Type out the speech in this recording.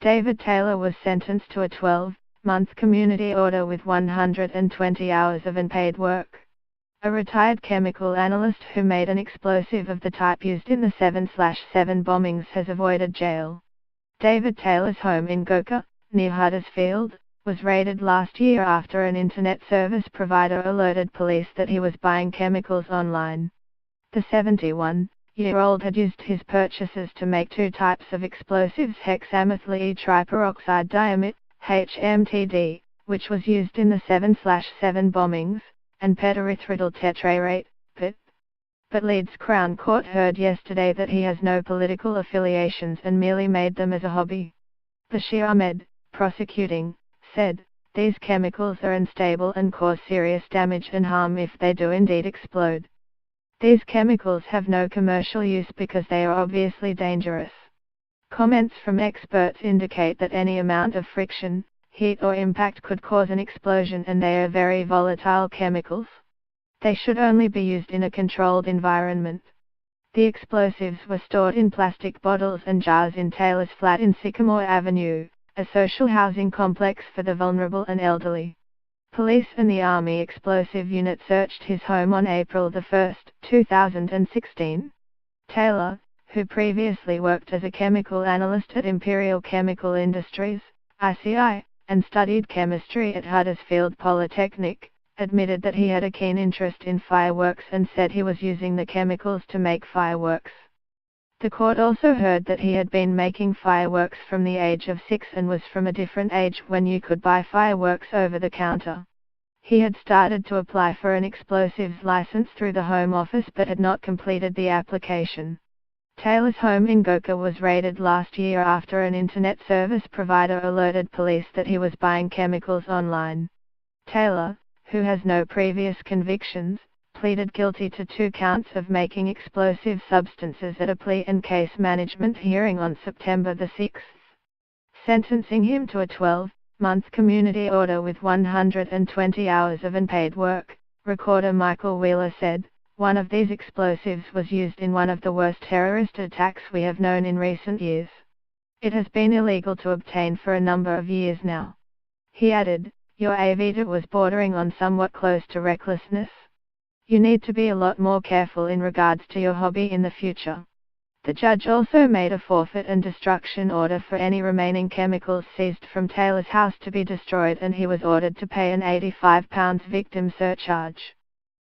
David Taylor was sentenced to a 12-month community order with 120 hours of unpaid work. A retired chemical analyst who made an explosive of the type used in the 7/7 bombings has avoided jail. David Taylor's home in Goka, near Huddersfield, was raided last year after an internet service provider alerted police that he was buying chemicals online. The 71-year-old had used his purchases to make two types of explosives: hexamethylene triperoxide diamide, HMTD, which was used in the 7/7 bombings, and petererythritol tetrarate, PET. But Leeds Crown Court heard yesterday that he has no political affiliations and merely made them as a hobby. Bashir Ahmed, prosecuting, said, "These chemicals are unstable and cause serious damage and harm if they do indeed explode. These chemicals have no commercial use because they are obviously dangerous. Comments from experts indicate that any amount of friction, heat or impact could cause an explosion, and they are very volatile chemicals. They should only be used in a controlled environment." The explosives were stored in plastic bottles and jars in Taylor's flat in Sycamore Avenue, a social housing complex for the vulnerable and elderly. Police and the Army Explosive Unit searched his home on April 1, 2016. Taylor, who previously worked as a chemical analyst at Imperial Chemical Industries, ICI, and studied chemistry at Huddersfield Polytechnic, admitted that he had a keen interest in fireworks and said he was using the chemicals to make fireworks. The court also heard that he had been making fireworks from the age of 6 and was from a different age when you could buy fireworks over the counter. He had started to apply for an explosives license through the Home Office but had not completed the application. Taylor's home in Goka was raided last year after an internet service provider alerted police that he was buying chemicals online. Taylor, who has no previous convictions, pleaded guilty to 2 counts of making explosive substances at a plea and case management hearing on September 6, sentencing him to a 12-month community order with 120 hours of unpaid work. Recorder Michael Wheeler said, "One of these explosives was used in one of the worst terrorist attacks we have known in recent years. It has been illegal to obtain for a number of years now." He added, "Your avita was bordering on somewhat close to recklessness. You need to be a lot more careful in regards to your hobby in the future." The judge also made a forfeit and destruction order for any remaining chemicals seized from Taylor's house to be destroyed, and he was ordered to pay an £85 victim surcharge.